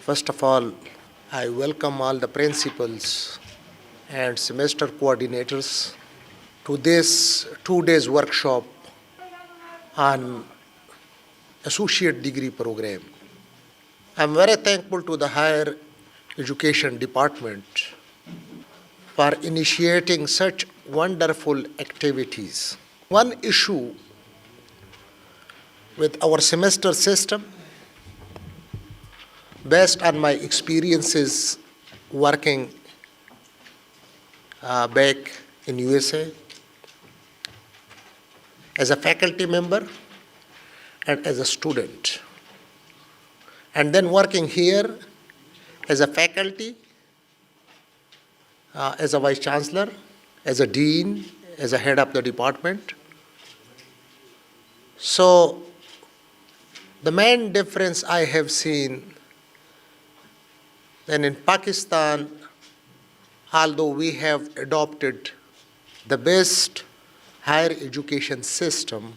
First of all, I welcome all the principals and semester coordinators to this 2 days workshop on associate degree program. I'm very thankful to the higher education department for initiating such wonderful activities. One issue with our semester system, based on my experiences working back in USA as a faculty member and as a student, and then working here as a faculty, as a vice chancellor, as a dean, as a head of the department. So the main difference I have seen then in Pakistan, although we have adopted the best higher education system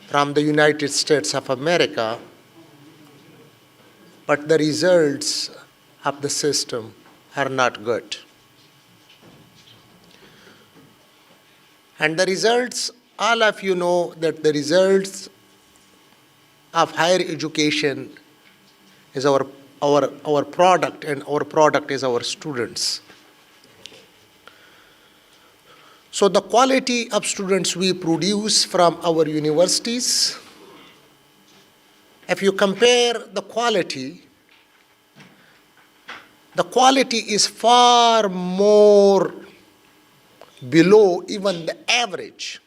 from the United States of America, but the results of the system are not good. And the results, all of you know that the results of higher education is our product, and our product is our students. So the quality of students we produce from our universities, if you compare the quality is far more below even the average.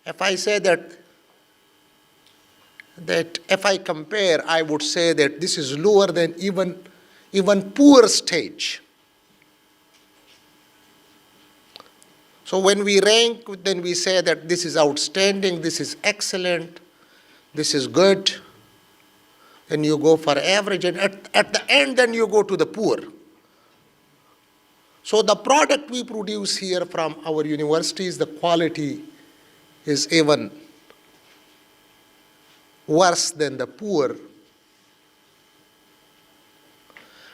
If I say that if I compare, I would say that this is lower than even poor stage. So when we rank, then we say that this is outstanding, this is excellent, this is good. Then you go for average, and at the end, then you go to the poor. So the product we produce here from our universities, the quality is even worse than the poor.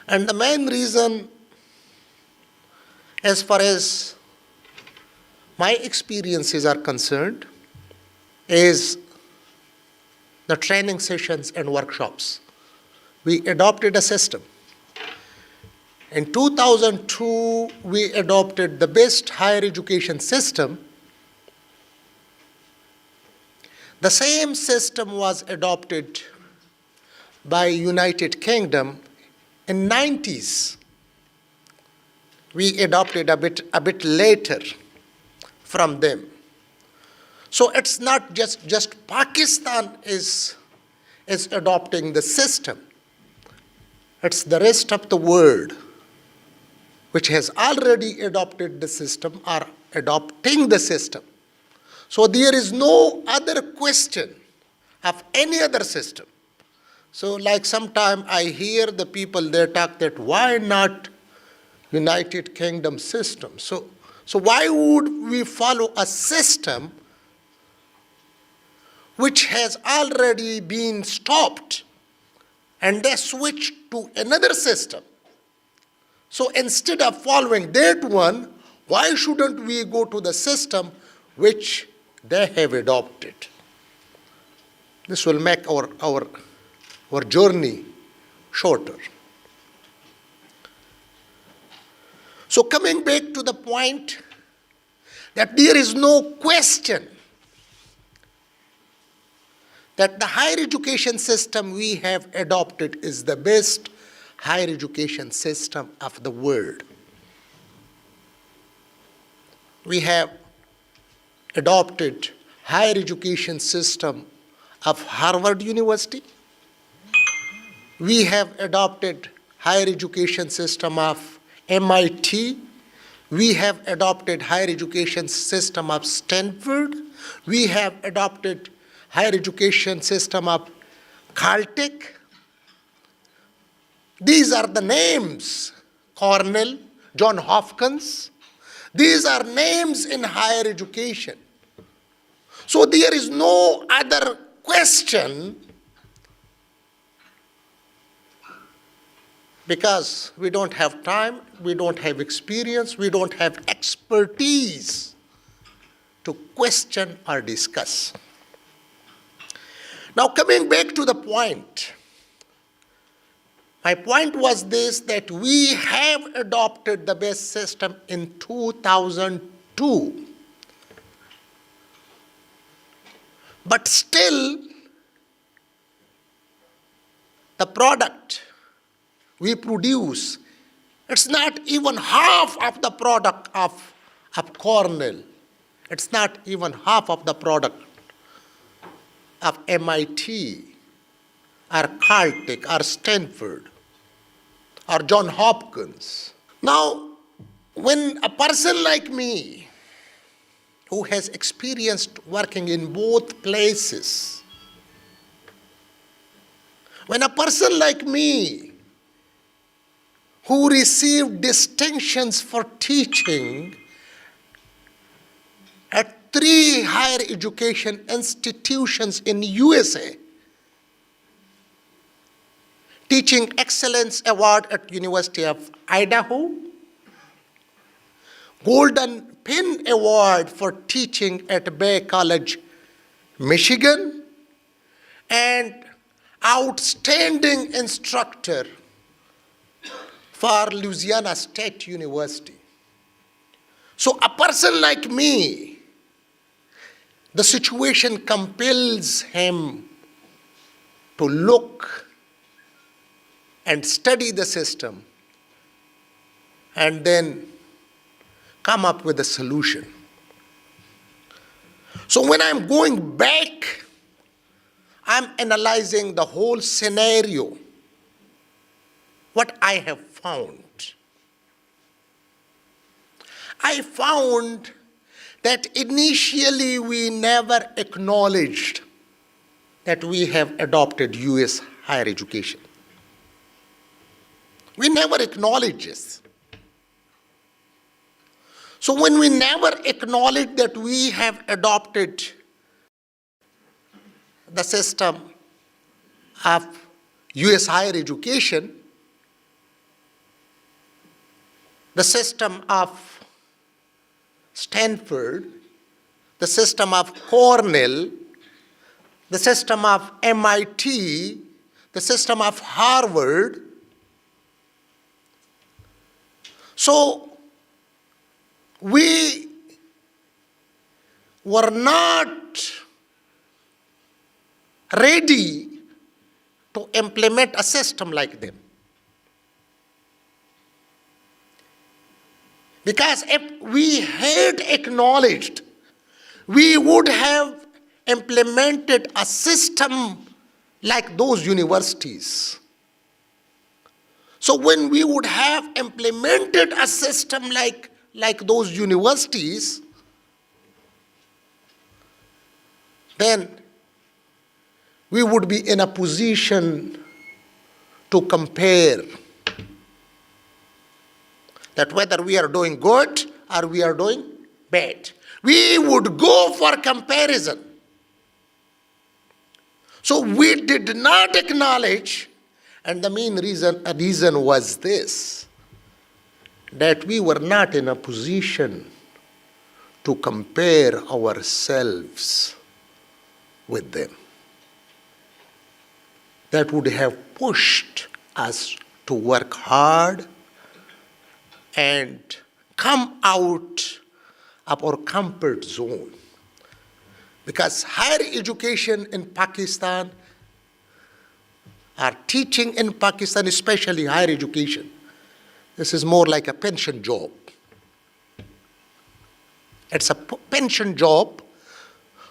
And the main reason, as far as my experiences are concerned, is the training sessions and workshops. We adopted a system. In 2002, we adopted the best higher education system. The same system was adopted by United Kingdom in 90s. We adopted a bit later from them. So it's not just Pakistan is adopting the system. It's the rest of the world which has already adopted the system or adopting the system. So there is no other question of any other system. So like sometime I hear the people, they talk that why not United Kingdom system? So why would we follow a system which has already been stopped and they switch to another system? So instead of following that one, why shouldn't we go to the system which they have adopted? This will make our journey shorter. So coming back to the point that there is no question that the higher education system we have adopted is the best higher education system of the world. We have adopted higher education system of Harvard University. We have adopted higher education system of MIT. We have adopted higher education system of Stanford. We have adopted higher education system of Caltech. These are the names, Cornell, Johns Hopkins. These are names in higher education. So there is no other question because we don't have time, we don't have experience, we don't have expertise to question or discuss. Now, coming back to the point, my point was this, that we have adopted the BEST system in 2002. But still, the product we produce, it's not even half of the product of Cornell. It's not even half of the product of MIT or Caltech or Stanford or Johns Hopkins. Now, when a person like me, who has experienced working in both places, when a person like me, who received distinctions for teaching at 3 higher education institutions in USA, Teaching Excellence Award at University of Idaho, Golden Pen Award for teaching at Bay College, Michigan, and Outstanding Instructor for Louisiana State University. So a person like me, the situation compels him to look and study the system and then come up with a solution. So when I'm going back, I'm analyzing the whole scenario, what I have found. I found that initially we never acknowledged that we have adopted US higher education. We never acknowledged this. So when we never acknowledge that we have adopted the system of US higher education, the system of Stanford, the system of Cornell, the system of MIT, the system of Harvard. So we were not ready to implement a system like them. Because if we had acknowledged, we would have implemented a system like those universities. So when we would have implemented a system like those universities, then we would be in a position to compare that whether we are doing good or we are doing bad. We would go for comparison. So we did not acknowledge, and the main reason was this, that we were not in a position to compare ourselves with them. That would have pushed us to work hard and come out of our comfort zone. Because higher education in Pakistan, or teaching in Pakistan, especially higher education, this is more like a pension job. It's a pension job,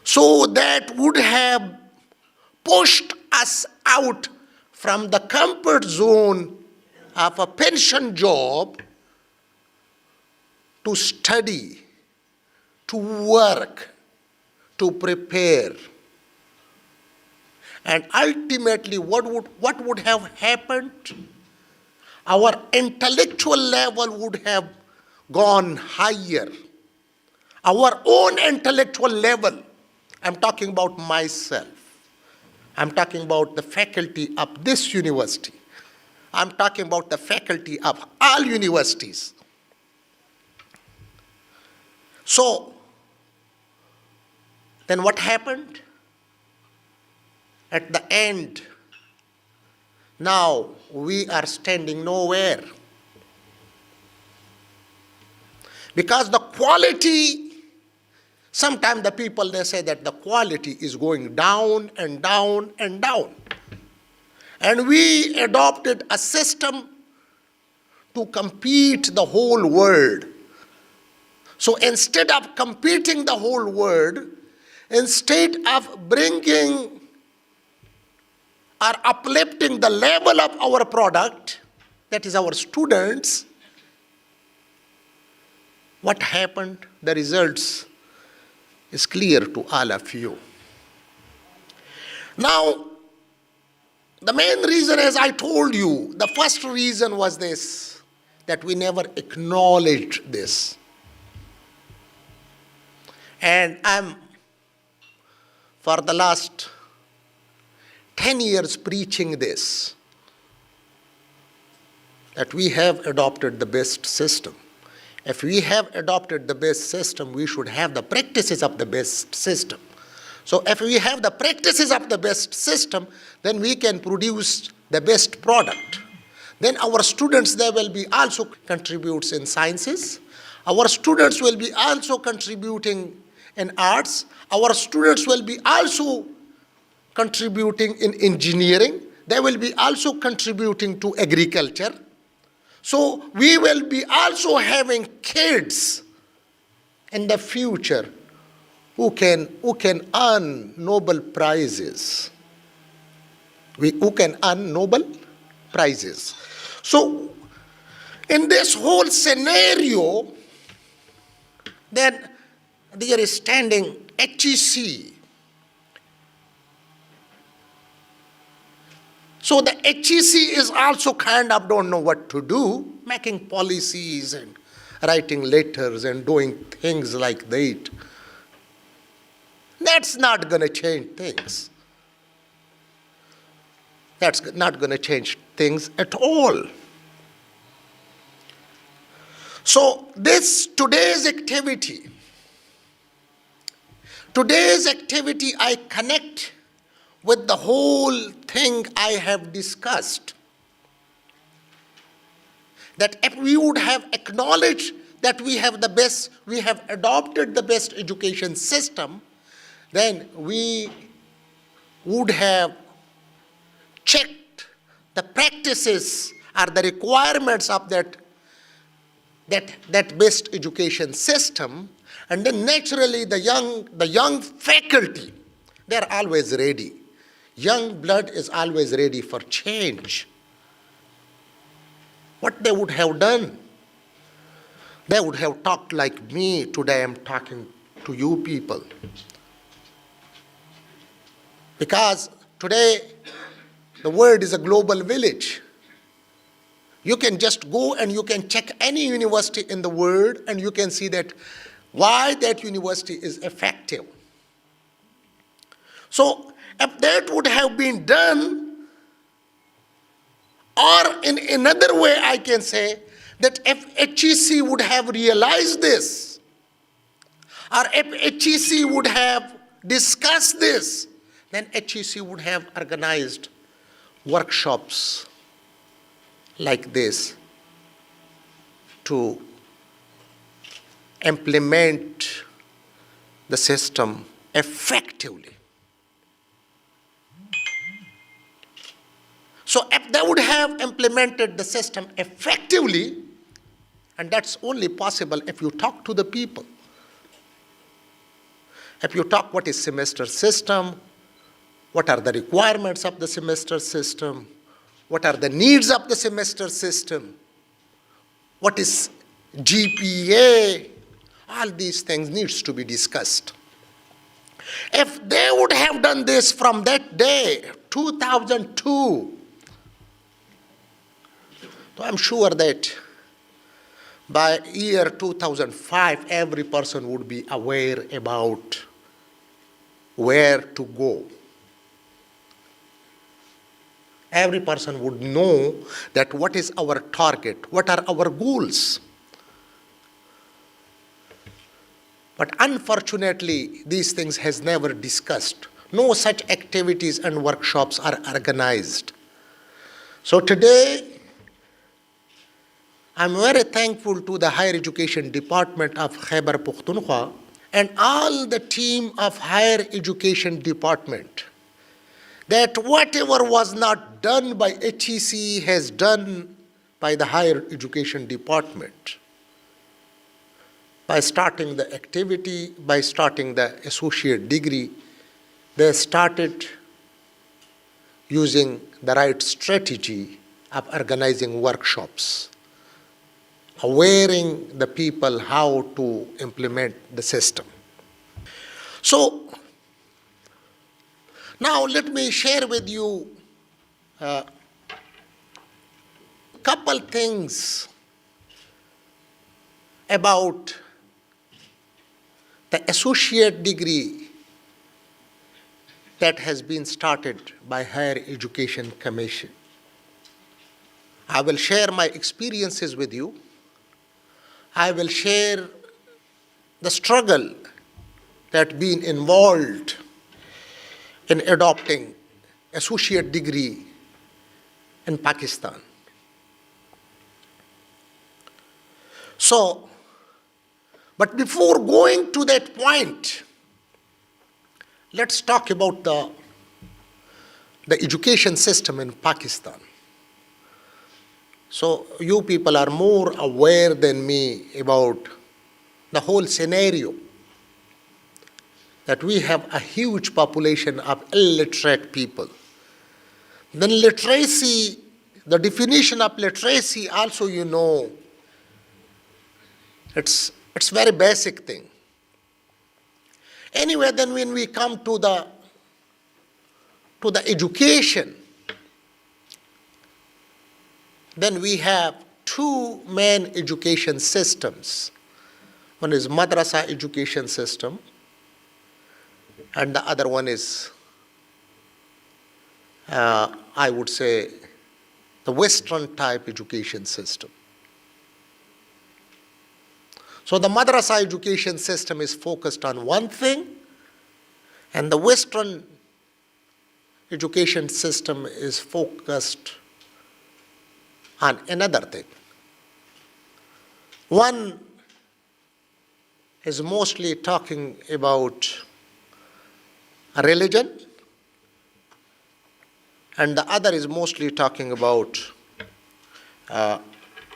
so that would have pushed us out from the comfort zone of a pension job to study, to work, to prepare. And ultimately, what would have happened? Our intellectual level would have gone higher. Our own intellectual level, I'm talking about myself, I'm talking about the faculty of this university, I'm talking about the faculty of all universities. So, then what happened? At the end, now we are standing nowhere. Because the quality, sometimes the people, they say that the quality is going down and down and down. And we adopted a system to compete the whole world. So instead of competing the whole world, instead of bringing or uplifting the level of our product, that is our students, what happened? The results is clear to all of you. Now, the main reason, as I told you, the first reason was this, that we never acknowledged this. And I'm, for the last 10 years, preaching this, that we have adopted the best system. If we have adopted the best system, we should have the practices of the best system. So if we have the practices of the best system, then we can produce the best product. Then our students, they will be also contributes in sciences. Our students will be also contributing in arts. Our students will be also contributing in engineering. They will be also contributing to agriculture. So we will be also having kids in the future who can earn Nobel Prizes. Who can earn Nobel Prizes. So in this whole scenario, then there is standing HEC. So the HEC is also kind of don't know what to do, making policies and writing letters and doing things like that. That's not going to change things. That's not going to change things at all. So today's activity, I connect with the whole thing I have discussed. That if we would have acknowledged that we have adopted the best education system, then we would have checked the practices or the requirements of that best education system, and then naturally the young faculty, they're always ready. Young blood is always ready for change. What they would have done? They would have talked like me. Today I'm talking to you people. Because today the world is a global village. You can just go and you can check any university in the world and you can see that why that university is effective. So if that would have been done, or in another way I can say that if HEC would have realized this, or if HEC would have discussed this, then HEC would have organized workshops like this to implement the system effectively. So if they would have implemented the system effectively, and that's only possible if you talk to the people. If you talk what is semester system, what are the requirements of the semester system, what are the needs of the semester system, what is GPA, all these things needs to be discussed. If they would have done this from that day, 2002, so I'm sure that by year 2005, every person would be aware about where to go. Every person would know that what is our target, what are our goals. But unfortunately, these things has never discussed. No such activities and workshops are organized. So today, I'm very thankful to the Higher Education Department of Khyber Pakhtunkhwa and all the team of Higher Education Department that whatever was not done by HEC has done by the Higher Education Department. By starting the activity, by starting the associate degree, they started using the right strategy of organizing workshops, awareing the people how to implement the system. So, now let me share with you a couple things about the associate degree that has been started by Higher Education Commission. I will share my experiences with you. I will share the struggle that been involved in adopting associate degree in Pakistan. So, but before going to that point, let's talk about the education system in Pakistan. So you people are more aware than me about the whole scenario, that we have a huge population of illiterate people. Then literacy, the definition of literacy also, you know, it's very basic thing. Anyway, then when we come to the education, then we have two main education systems. One is madrasa education system, and the other one is, I would say, the Western type education system. So the madrasa education system is focused on one thing, and the Western education system is focused on another thing. One is mostly talking about religion, and the other is mostly talking about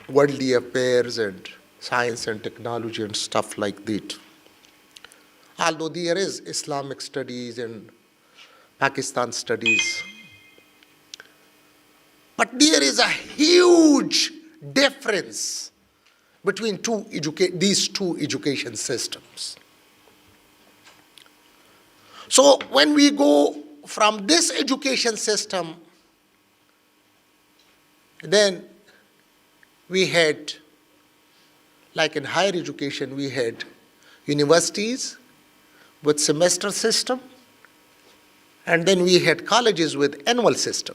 worldly affairs and science and technology and stuff like that. Although there is Islamic studies and Pakistan studies, but there is a huge difference between these two education systems. So when we go from this education system, then we had, like in higher education, we had universities with semester system, and then we had colleges with annual system.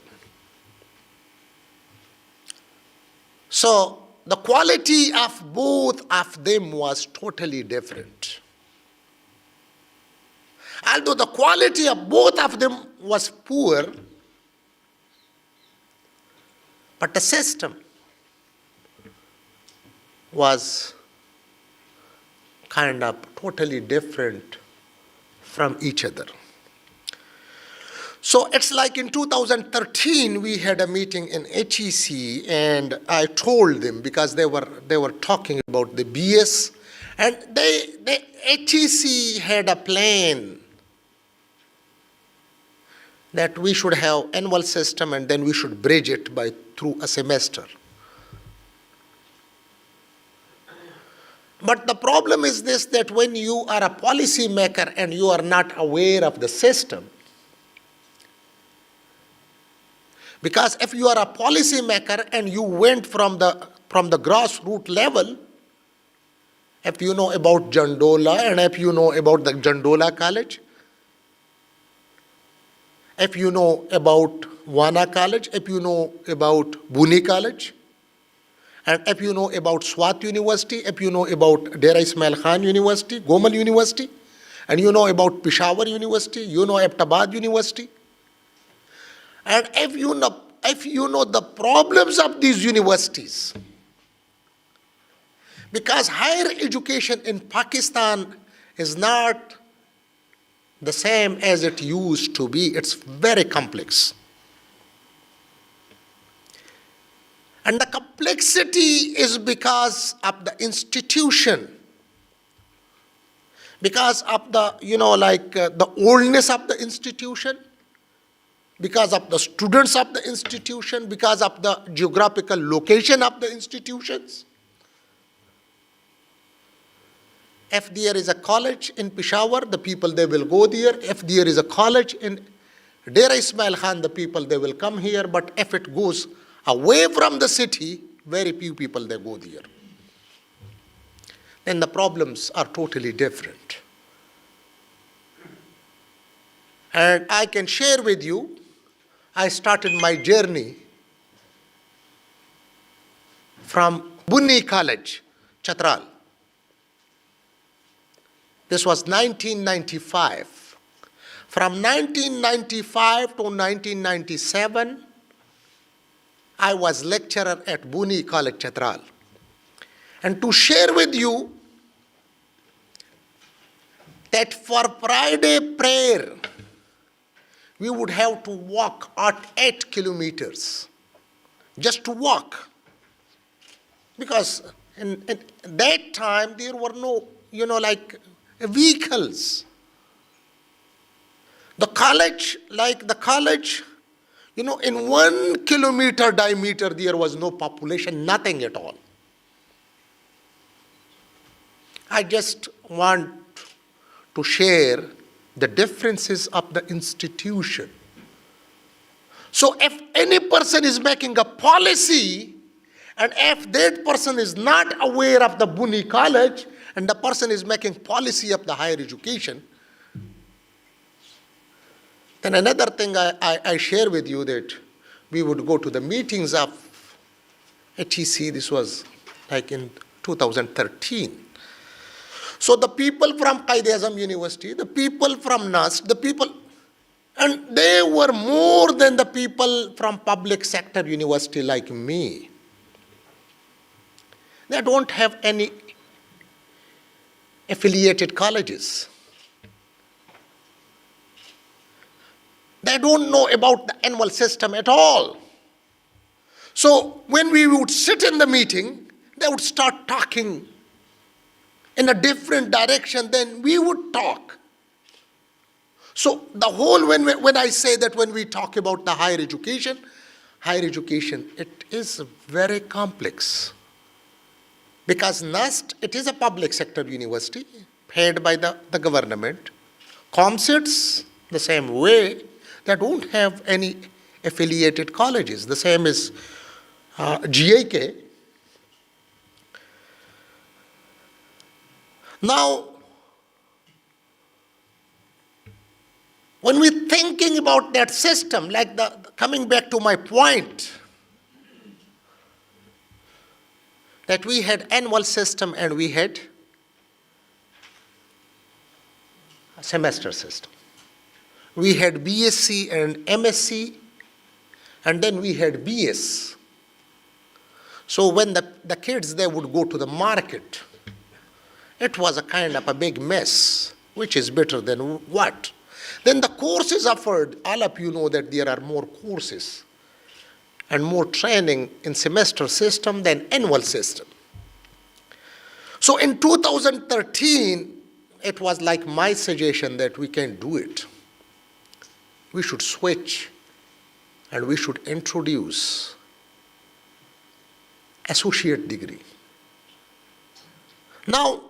So the quality of both of them was totally different. Although the quality of both of them was poor, but the system was kind of totally different from each other. So it's like in 2013, we had a meeting in HEC, and I told them, because they were talking about the BS, and the HEC had a plan that we should have annual system and then we should bridge it through a semester. But the problem is this, that when you are a policy maker and you are not aware of the system, because if you are a policy maker and you went from the grassroots level, if you know about Jandola and if you know about the Jandola College, if you know about Wana College, if you know about Buni College, and if you know about Swat University, if you know about Dera Ismail Khan University, Gomal University, and you know about Peshawar University, you know Abbottabad University, and if you know the problems of these universities, because higher education in Pakistan is not the same as it used to be. It's very complex. And the complexity is because of the institution, because of the, the oldness of the institution, because of the students of the institution, because of the geographical location of the institutions. If there is a college in Peshawar, the people, they will go there. If there is a college in Dera Ismail Khan, the people, they will come here. But if it goes away from the city, very few people, they go there. Then the problems are totally different. And I can share with you, I started my journey from Bunni College, Chatral. This was 1995. From 1995 to 1997, I was lecturer at Buni College, Chatral. And to share with you that for Friday prayer, we would have to walk at 8 kilometers, just to walk. Because in that time, there were no, vehicles. The college, in 1 kilometer diameter, there was no population, nothing at all. I just want to share the differences of the institution. So if any person is making a policy, and if that person is not aware of the Buni College, and the person is making policy of the higher education, then another thing I share with you, that we would go to the meetings of HEC. This was like in 2013. So the people from Quaid-e-Azam University, the people from NUST, and they were more than the people from public sector university like me. They don't have any affiliated colleges. They don't know about the annual system at all. So when we would sit in the meeting, they would start talking in a different direction than we would talk. So the whole, when I say that when we talk about the higher education, it is very complex. Because NUST, it is a public sector university paid by the government. COMSITs, the same way, they don't have any affiliated colleges. The same is GIK. Now, when we're thinking about that system, coming back to my point, that we had annual system and we had a semester system. We had BSc and MSc, and then we had BS. So when the kids, they would go to the market, it was a kind of a big mess, which is better than what? Then the courses offered, all of you know that there are more courses and more training in semester system than annual system. So in 2013, it was like my suggestion that we can do it. We should switch and we should introduce associate degree. Now,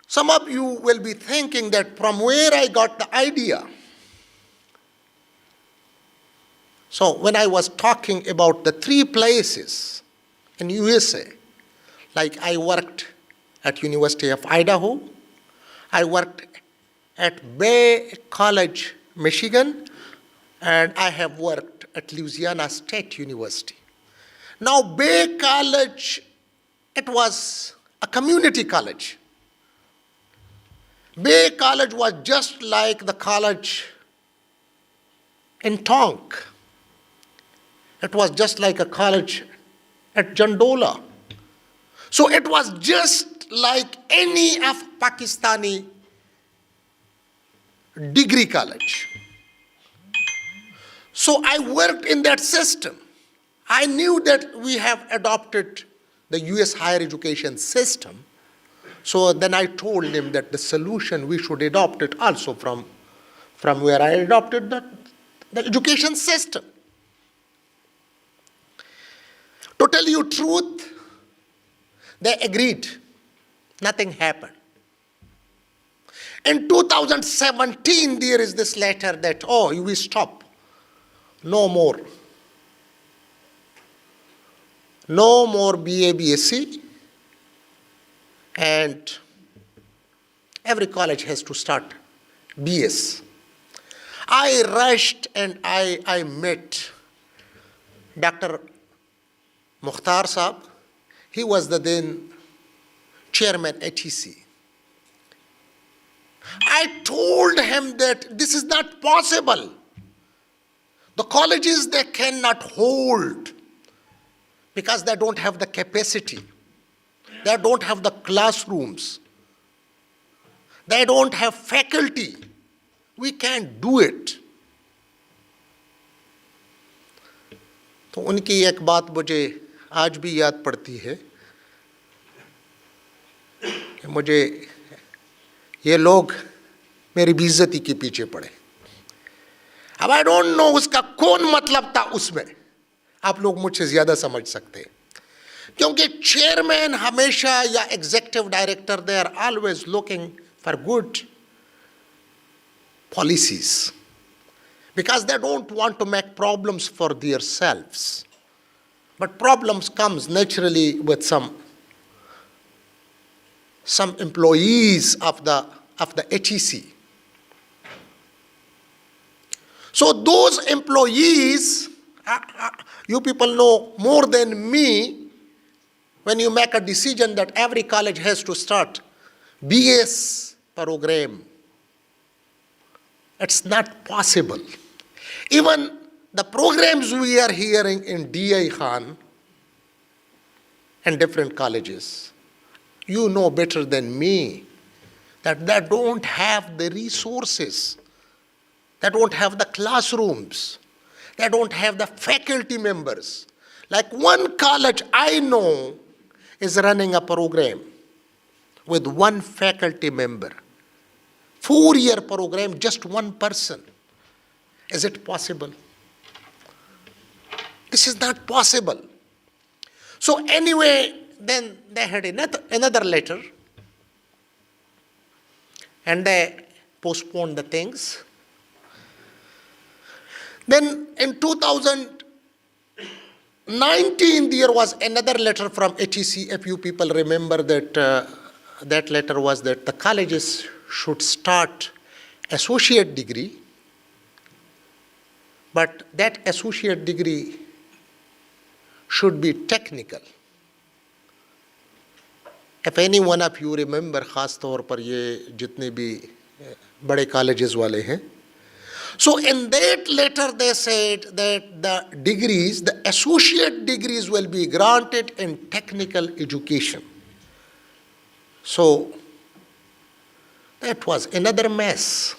some of you will be thinking that from where I got the idea. So when I was talking about the 3 places in USA, like I worked at University of Idaho, I worked at Bay College, Michigan, and I have worked at Louisiana State University. Now, Bay College, it was a community college. Bay College was just like the college in Tonk. It was just like a college at Jandola. So it was just like any of Pakistani degree college. So I worked in that system. I knew that we have adopted the US higher education system. So then I told him that the solution, we should adopt it also from where I adopted the education system. To tell you truth, they agreed. Nothing happened. In 2017, there is this letter that, we stop. No more. No more BA, BSc. And every college has to start BS. I rushed and I met Dr. Mukhtar Saab. He was the then chairman at HEC. I told him that this is not possible. The colleges, they cannot hold because they don't have the capacity. They don't have the classrooms. They don't have faculty. We can't do it. तो उनकी एक बात मुझे आज भी याद पड़ती है कि मुझे ये लोग मेरी बेइज्जती के पीछे पड़े. अब आई डोंट नो उसका कौन मतलब था उसमें. आप लोग मुझसे ज़्यादा समझ सकते हैं. क्योंकि चेयरमैन हमेशा या executive director they are always looking for good policies because they don't want to make problems for themselves. But problems comes naturally with some employees of the HEC. So those employees, you people know more than me, when you make a decision that every college has to start BS program, it's not possible. Even the programs we are hearing in DI Khan and different colleges, you know better than me that they don't have the resources, they don't have the classrooms, they don't have the faculty members. Like one college I know is running a program with one faculty member. 4-year program, just one person. Is it possible? This is not possible. So anyway, then they had another letter and they postponed the things. Then in 2019, there was another letter from HEC. If you people remember that, that letter was that the colleges should start associate degree, but that associate degree should be technical. If any one of you remember, खास तौर पर ये जितने भी बड़े colleges वाले हैं, so in that letter they said that the degrees, the associate degrees will be granted in technical education. So that was another mess.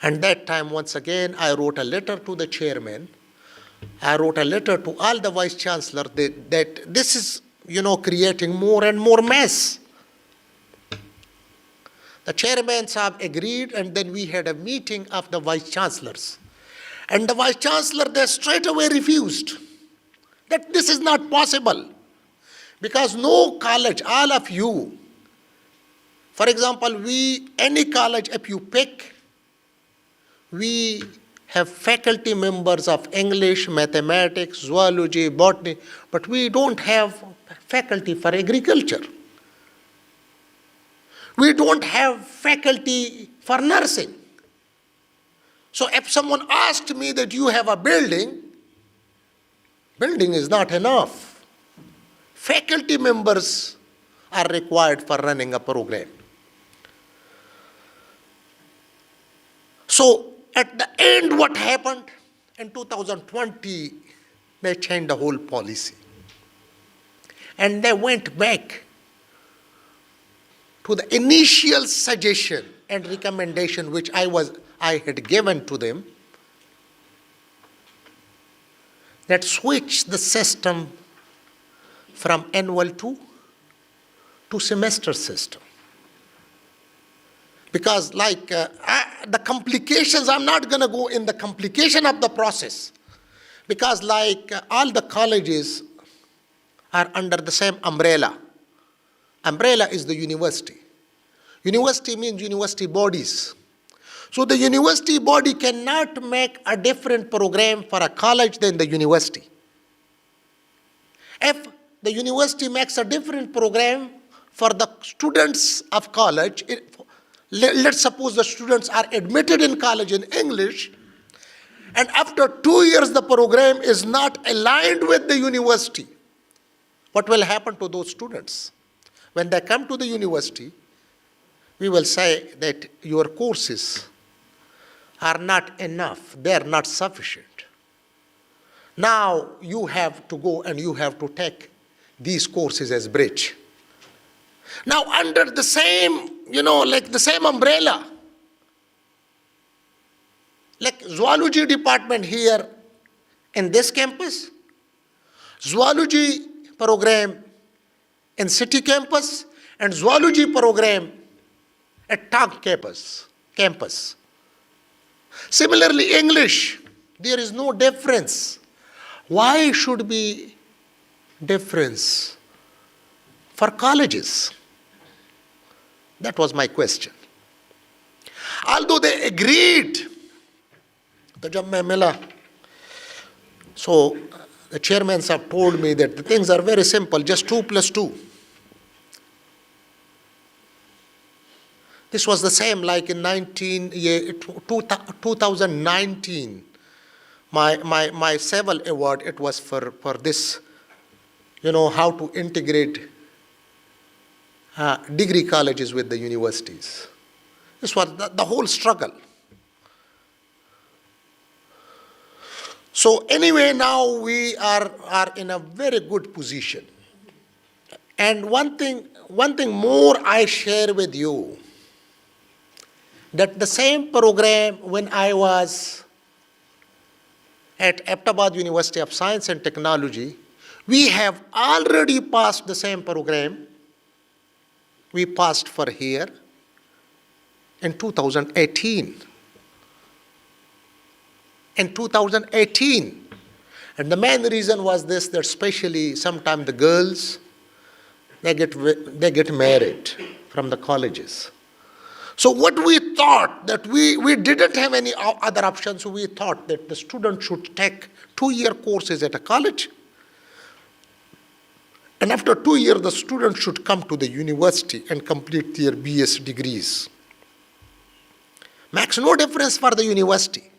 And that time, once again, I wrote a letter to the chairman. I wrote a letter to all the vice chancellor that this is, creating more and more mess. The chairman Saab agreed, and then we had a meeting of the vice chancellors. And the vice chancellor, they straight away refused that this is not possible. Because no college, all of you, for example, any college, if you pick, we have faculty members of English, mathematics, zoology, botany, but we don't have faculty for agriculture. We don't have faculty for nursing. So if someone asked me that you have a building is not enough. Faculty members are required for running a program. So at the end, what happened? In 2020, they changed the whole policy. And they went back to the initial suggestion and recommendation which I had given to them, that switch the system from annual to semester system. Because the complications, I'm not going to go in the complication of the process, because all the colleges are under the same umbrella. Umbrella is the university. University means university bodies. So the university body cannot make a different program for a college than the university. If the university makes a different program for the students of college, let's suppose the students are admitted in college in English, and after 2 years the program is not aligned with the university, what will happen to those students? When they come to the university, we will say that your courses are not enough, they are not sufficient. Now you have to go and you have to take these courses as bridge. Now under the same, the same umbrella, like zoology department here in this campus, zoology program in city campus, and zoology program at town campus. Similarly, English, there is no difference. Why should be difference for colleges? That was my question. Although they agreed, so the chairmen have told me that the things are very simple, just 2 + 2. This was the same like in 2019. My Saville Award, it was for this, how to integrate degree colleges with the universities. This was the whole struggle. So anyway, now we are in a very good position. And one thing more I share with you, that the same program when I was at Ahmedabad University of Science and Technology, we have already passed the same program. We passed for here in 2018. In 2018. And the main reason was this, that especially sometimes the girls, they get married from the colleges. So what we thought, that we didn't have any other options, so we thought that the student should take 2-year courses at a college. And after 2 years, the student should come to the university and complete their BS degrees. Makes no difference for the university,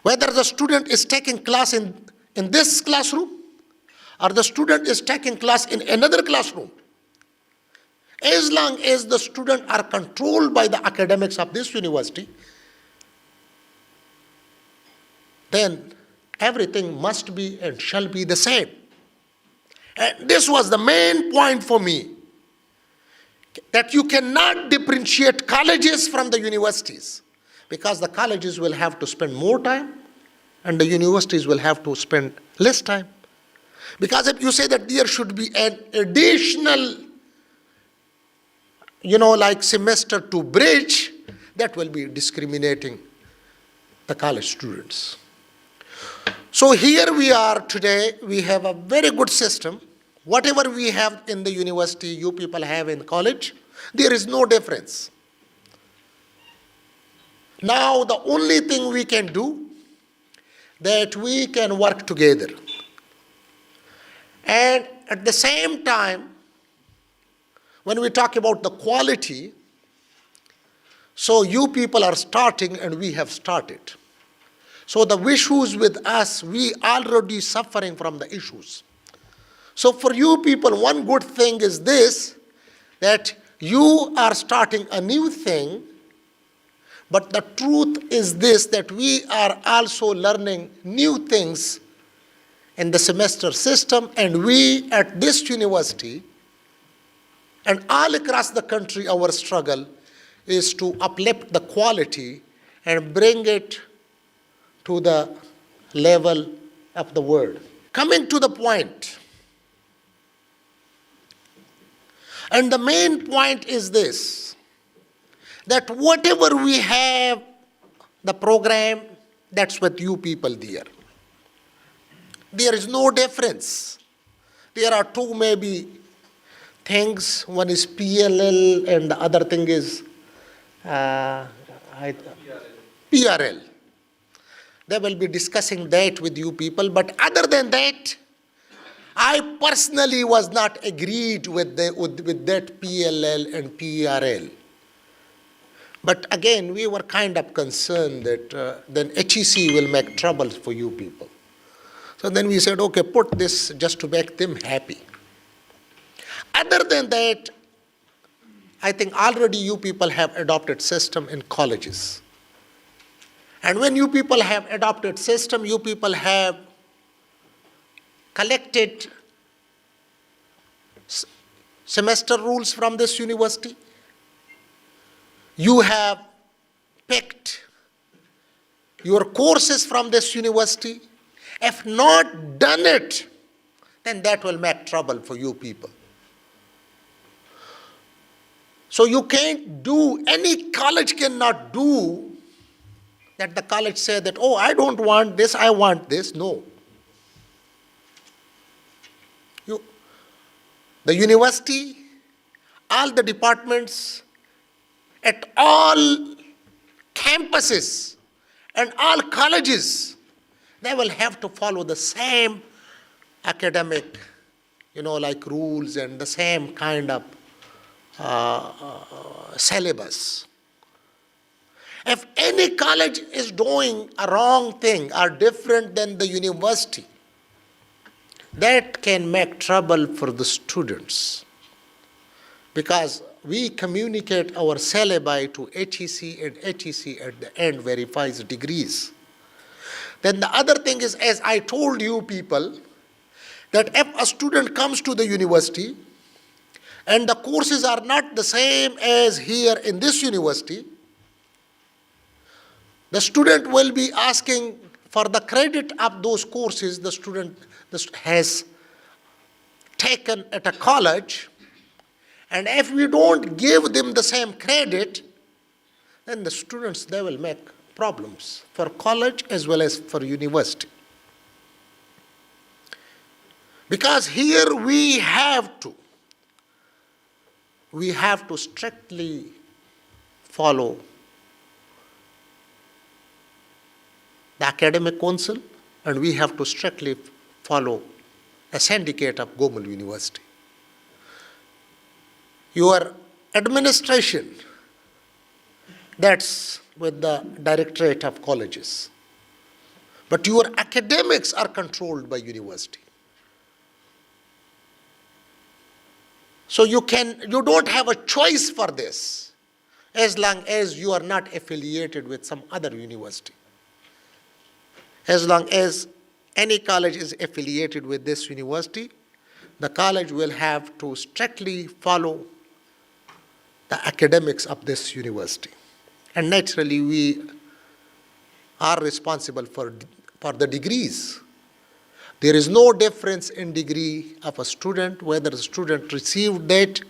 whether the student is taking class in this classroom or the student is taking class in another classroom. As long as the students are controlled by the academics of this university, then everything must be and shall be the same. And this was the main point for me, that you cannot differentiate colleges from the universities, because the colleges will have to spend more time and the universities will have to spend less time. Because if you say that there should be an additional semester to bridge, that will be discriminating the college students. So here we are today, we have a very good system. Whatever we have in the university, you people have in college, there is no difference. Now the only thing we can do, that we can work together. And at the same time, when we talk about the quality, so you people are starting and we have started. So the issues with us, we already suffering from the issues. So for you people, one good thing is this, that you are starting a new thing, but the truth is this, that we are also learning new things in the semester system, and we at this university and all across the country, our struggle is to uplift the quality and bring it to the level of the world. Coming to the point, and the main point is this, that whatever we have, the program, that's what you people there. There is no difference. There are two maybe things. One is PLL and the other thing is PRL. They will be discussing that with you people. But other than that, I personally was not agreed with that PLL and PRL. But again, we were kind of concerned that then HEC will make trouble for you people. So then we said, okay, put this just to make them happy. Other than that, I think already you people have adopted system in colleges. And when you people have adopted system, you people have collected semester rules from this university. You have picked your courses from this university. If not done it, then that will make trouble for you people. So you can't do, any college cannot do that the college say that, oh, I don't want this, I want this. No. The university, all the departments, at all campuses and all colleges, they will have to follow the same academic, like rules and the same kind of syllabus. If any college is doing a wrong thing or different than the university, that can make trouble for the students, because we communicate our syllabi to HEC, and HEC at the end verifies degrees. Then the other thing is, as I told you people, that if a student comes to the university and the courses are not the same as here in this university, the student will be asking for the credit of those courses the student has taken at a college. And if we don't give them the same credit, then the students, they will make problems for college as well as for university. Because here we have to strictly follow the academic council, and we have to strictly follow a syndicate of Gomal University. Your administration, that's with the Directorate of Colleges. But your academics are controlled by university. So you don't have a choice for this as long as you are not affiliated with some other university. As long as any college is affiliated with this university, the college will have to strictly follow the academics of this university. And naturally, we are responsible for the degrees. There is no difference in degree of a student, whether the student received that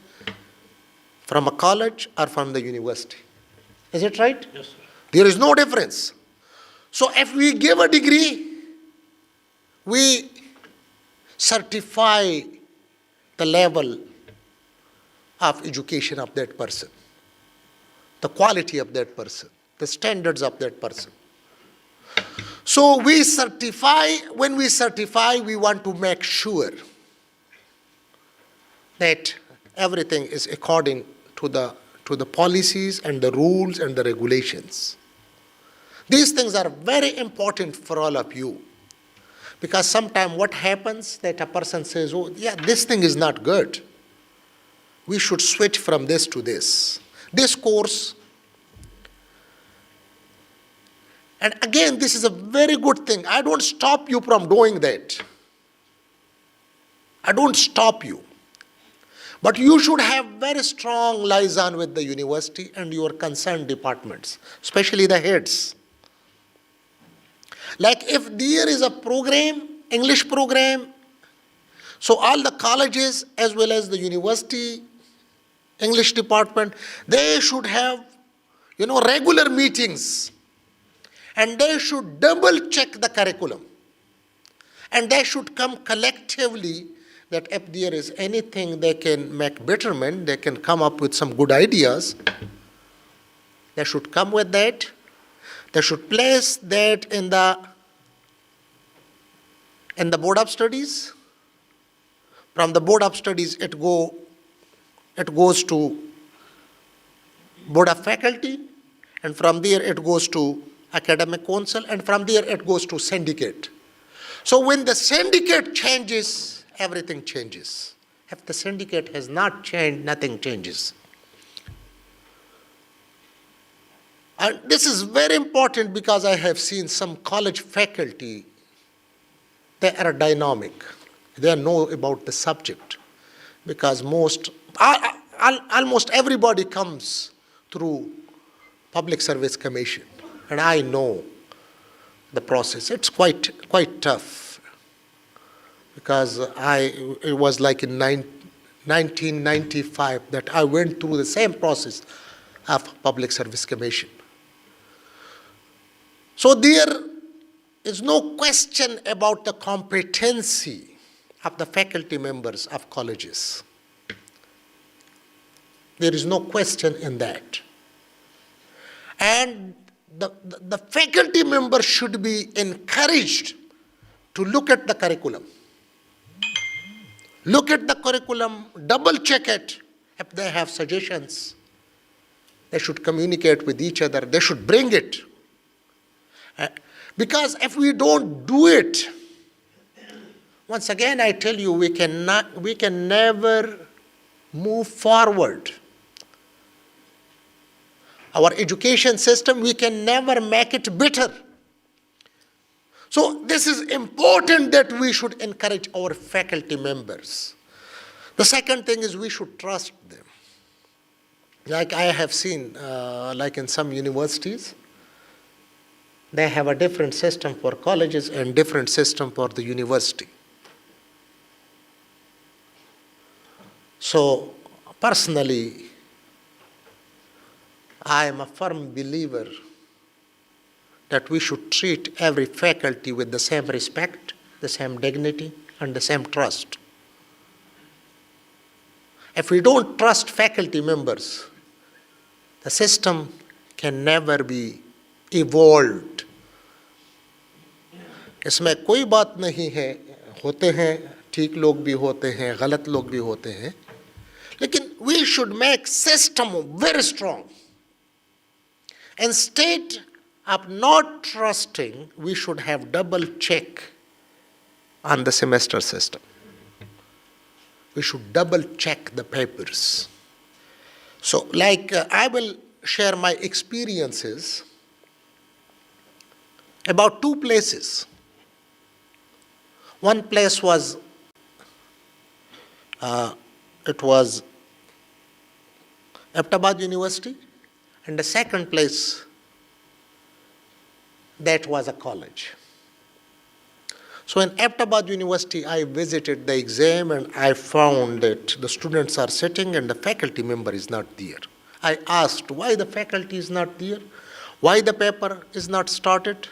from a college or from the university. Is it right? Yes, sir. There is no difference. So if we give a degree, we certify the level of education of that person, the quality of that person, the standards of that person. So we certify, when we certify, we want to make sure that everything is according to the policies and the rules and the regulations. These things are very important for all of you. Because sometimes what happens that a person says, oh, yeah, this thing is not good. We should switch from this to this. This course. And again, this is a very good thing. I don't stop you from doing that. I don't stop you. But you should have very strong liaison with the university and your concerned departments, especially the heads. Like if there is a program, English program, so all the colleges as well as the university, English department, they should have, regular meetings. And they should double check the curriculum. And they should come collectively that if there is anything they can make betterment, they can come up with some good ideas. They should come with that. They should place that in the board of studies. From the board of studies, it goes to board of faculty, and from there it goes to academic council, and from there it goes to syndicate. So when the syndicate changes, everything changes. If the syndicate has not changed, nothing changes. And this is very important because I have seen some college faculty, they are dynamic. They know about the subject because almost everybody comes through Public Service Commission. And I know the process. It's quite tough because it was like in 1995 that I went through the same process of Public Service Commission. So there is no question about the competency of the faculty members of colleges. There is no question in that. And the faculty members should be encouraged to look at the curriculum. Look at the curriculum, double check it. If they have suggestions, they should communicate with each other. They should bring it. Because if we don't do it, once again I tell you, we can never move forward. Our education system, we can never make it better. So this is important that we should encourage our faculty members. The second thing is we should trust them. Like I have seen, like in some universities, they have a different system for colleges and different system for the university. So personally, I am a firm believer that we should treat every faculty with the same respect, the same dignity, and the same trust. If we don't trust faculty members, the system can never be evolved. इसमें कोई बात नहीं है, होते हैं ठीक लोग भी होते हैं, गलत लोग भी होते हैं, लेकिन we should make system very strong. Instead of not trusting, we should have double check on the semester system. We should double check the papers. So I will share my experiences about two places. One place was, it was Ahmedabad University, and the second place, that was a college. So in Ahmedabad University, I visited the exam and I found that the students are sitting and the faculty member is not there. I asked why the faculty is not there, why the paper is not started.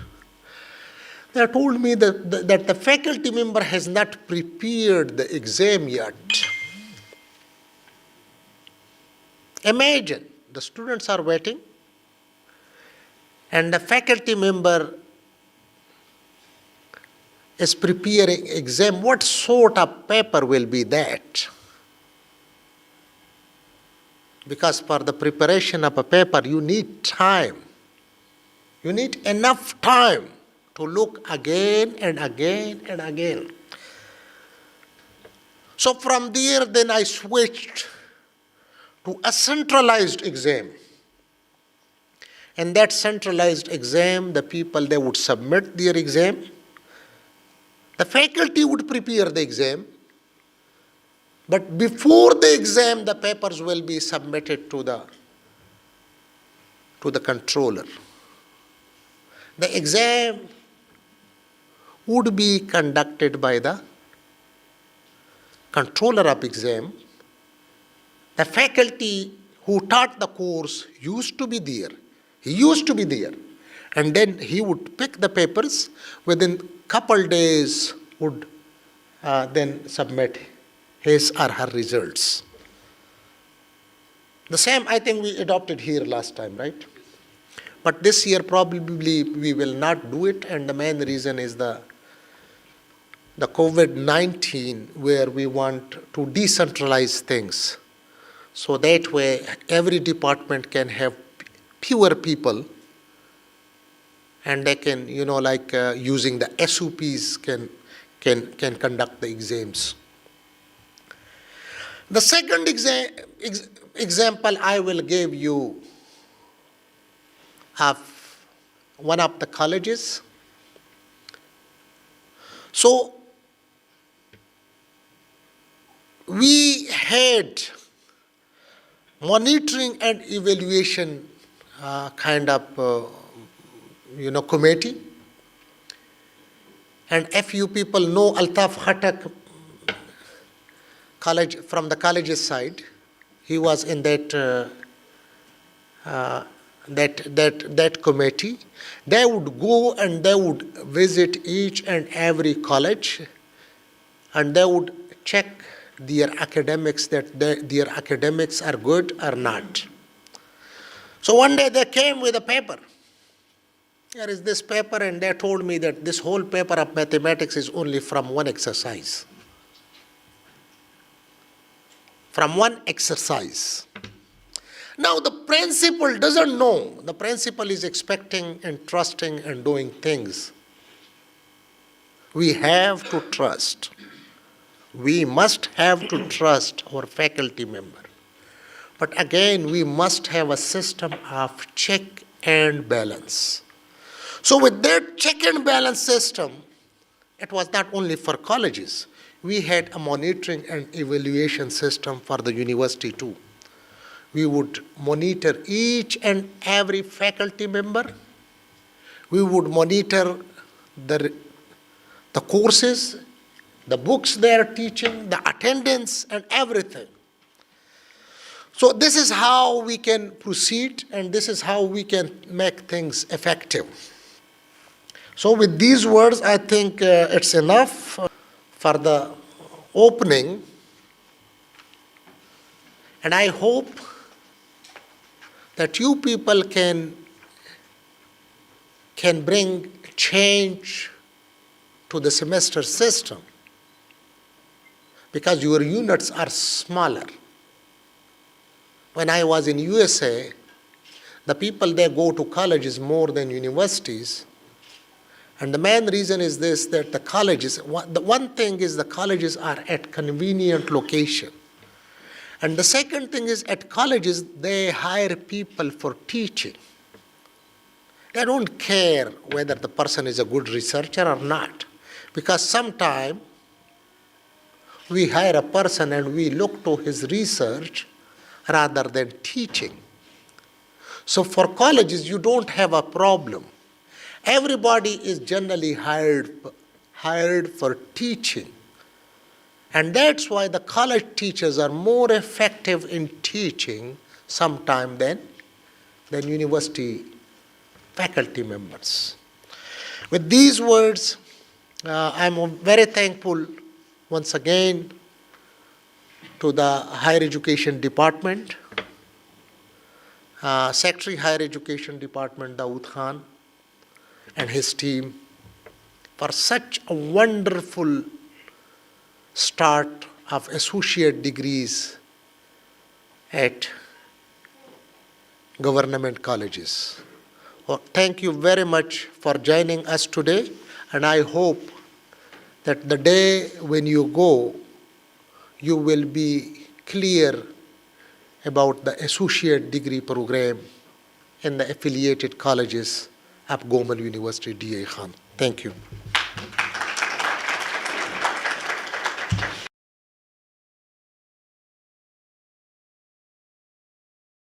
They told me that the faculty member has not prepared the exam yet. Imagine, the students are waiting and the faculty member is preparing exam. What sort of paper will be that? Because for the preparation of a paper, you need time. You need enough time to look again and again and again. So from there, then I switched to a centralized exam. And that centralized exam, the people, they would submit their exam. The faculty would prepare the exam. But before the exam, the papers will be submitted to the controller. The exam would be conducted by the controller of exam. The faculty who taught the course used to be there. He used to be there. And then he would pick the papers. Within couple days would then submit his or her results. The same, I think, we adopted here last time, right? But this year probably we will not do it, and the main reason is the COVID-19, where we want to decentralize things. So that way every department can have fewer people, and they can, using the SOPs can conduct the exams. The second example I will give you of one of the colleges. So we had monitoring and evaluation committee. And if you people know Altaf Khatak college from the college's side, he was in that committee. They would go and they would visit each and every college, and they would check their academics, that their academics are good or not. So one day they came with a paper. Here is this paper, and they told me that this whole paper of mathematics is only from one exercise. From one exercise. Now the principal doesn't know. The principal is expecting and trusting and doing things. We have to trust. We must have to trust our faculty member. But again, we must have a system of check and balance. So with that check and balance system, it was not only for colleges. We had a monitoring and evaluation system for the university too. We would monitor each and every faculty member. We would monitor the courses, the books they are teaching, the attendance, and everything. So this is how we can proceed, and this is how we can make things effective. So with these words, I think it's enough for the opening. And I hope that you people can bring change to the semester system, because your units are smaller. When I was in USA, the people they go to colleges more than universities. And the main reason is this, that the colleges, the one thing is the colleges are at convenient location. And the second thing is, at colleges, they hire people for teaching. They don't care whether the person is a good researcher or not. Because sometimes we hire a person and we look to his research rather than teaching. So for colleges, you don't have a problem. Everybody is generally hired for teaching. And that's why the college teachers are more effective in teaching sometimes than university faculty members. With these words, I'm very thankful once again to the Higher Education Department, Secretary Higher Education Department Dawood Khan and his team for such a wonderful start of associate degrees at government colleges. Thank you very much for joining us today, and I hope that the day when you go, you will be clear about the associate degree program in the affiliated colleges of Gomal University, D.A. Khan. Thank you.